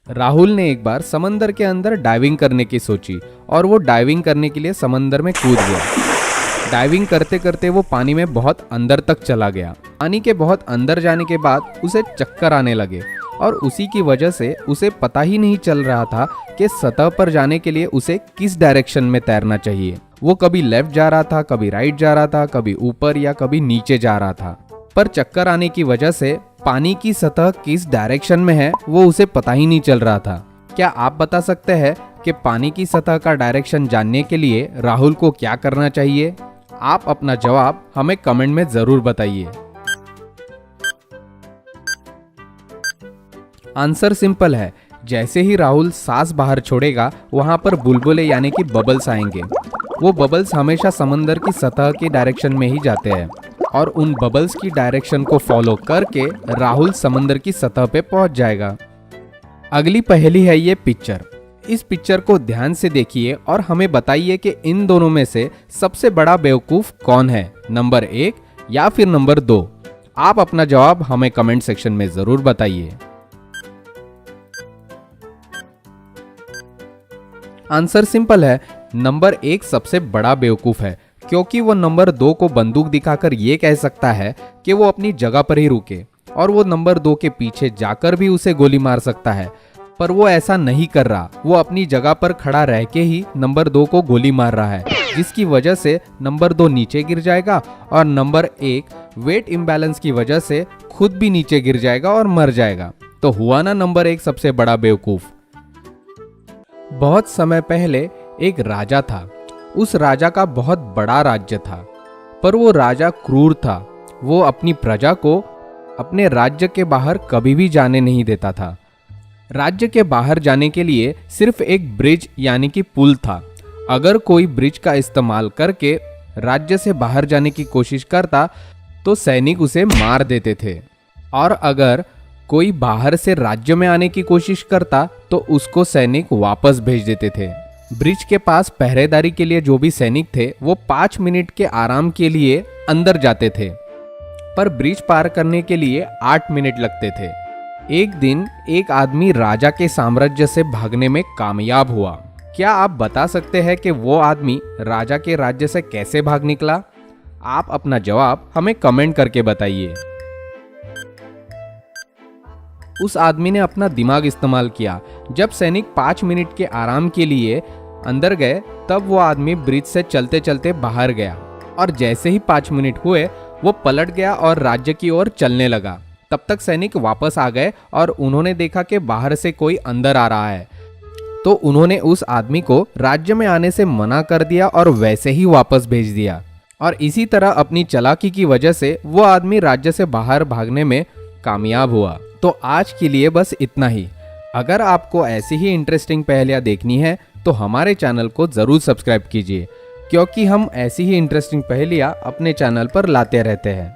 राहुल ने एक बार समंदर के अंदर डाइविंग करने की सोची और वो डाइविंग करने के लिए समंदर में कूद गया। डाइविंग करते करते वो पानी में बहुत अंदर तक चला गया। पानी के बहुत अंदर जाने के बाद उसे चक्कर आने लगे और उसी की वजह से उसे पता ही नहीं चल रहा था कि सतह पर जाने के लिए उसे किस डायरेक्शन में तैरना चाहिए। वो कभी लेफ्ट जा रहा था, कभी राइट जा रहा था, कभी ऊपर या कभी नीचे जा रहा था। पर चक्कर आने की वजह से पानी की सतह किस डायरेक्शन में है वो उसे पता ही नहीं चल रहा था। क्या आप बता सकते हैं कि पानी की सतह का डायरेक्शन जानने के लिए राहुल को क्या करना चाहिए? आप अपना जवाब हमें कमेंट में जरूर बताइए। आंसर सिंपल है। जैसे ही राहुल सांस बाहर छोड़ेगा वहां पर बुलबुले यानी कि बबल्स आएंगे। वो बबल्स हमेशा समंदर की सतह की डायरेक्शन में ही जाते हैं और उन बबल्स की डायरेक्शन को फॉलो करके राहुल समंदर की सतह पे पहुंच जाएगा। अगली पहेली है ये पिक्चर। इस पिक्चर को ध्यान से देखिए और हमें बताइए कि इन दोनों में से सबसे बड़ा बेवकूफ कौन है, नंबर 1 या फिर नंबर 2। आप अपना जवाब हमें कमेंट सेक्शन में जरूर बताइए। आंसर सिंपल है। नंबर 1 सबसे बड़ा बेवकूफ है क्योंकि वो नंबर 2 को बंदूक दिखाकर ये कह सकता है कि वो अपनी जगह पर ही रुके और वो नंबर 2 के पीछे जाकर भी उसे गोली मार सकता है, पर वो ऐसा नहीं कर रहा। वो अपनी जगह पर खड़ा रह के ही नंबर 2 को गोली मार रहा है, जिसकी वजह से नंबर 2 नीचे गिर जाएगा और नंबर 1 वेट इम्बैलेंस की वजह से खुद भी नीचे गिर जाएगा और मर जाएगा। तो हुआ ना नंबर 1 सबसे बड़ा बेवकूफ। बहुत समय पहले एक राजा था। उस राजा का बहुत बड़ा राज्य था, पर वो राजा क्रूर था। वो अपनी प्रजा को अपने राज्य के बाहर कभी भी जाने नहीं देता था। राज्य के बाहर जाने के लिए सिर्फ एक ब्रिज यानी कि पुल था। अगर कोई ब्रिज का इस्तेमाल करके राज्य से बाहर जाने की कोशिश करता तो सैनिक उसे मार देते थे, और अगर कोई बाहर से राज्य में आने की कोशिश करता तो उसको सैनिक वापस भेज देते थे। ब्रिज के पास पहरेदारी के लिए जो भी सैनिक थे वो 5 मिनट के आराम के लिए अंदर जाते थे, पर ब्रिज पार करने के लिए 8 मिनट लगते थे। एक दिन एक आदमी राजा के साम्राज्य से भागने में कामयाब हुआ। क्या आप बता सकते हैं कि वो आदमी राजा के राज्य से कैसे भाग निकला? आप अपना जवाब हमें कमेंट करके बताइए। उस आदमी ने अपना दिमाग इस्तेमाल किया। जब सैनिक 5 मिनट के आराम के लिए अंदर गए तब वो आदमी ब्रिज से चलते चलते बाहर गया, और जैसे ही 5 मिनट हुए वो पलट गया और राज्य की ओर चलने लगा। तब तक सैनिक वापस आ गए और उन्होंने देखा कि बाहर से कोई अंदर आ रहा है, तो उन्होंने उस आदमी को राज्य में आने से मना कर दिया और वैसे ही वापस भेज दिया। और इसी तरह अपनी चालाकी की वजह से वो आदमी राज्य से बाहर भागने में कामयाब हुआ। तो आज के लिए बस इतना ही। अगर आपको ऐसी ही इंटरेस्टिंग पहेलियां देखनी है तो हमारे चैनल को जरूर सब्सक्राइब कीजिए, क्योंकि हम ऐसी ही इंटरेस्टिंग पहेलियां अपने चैनल पर लाते रहते हैं।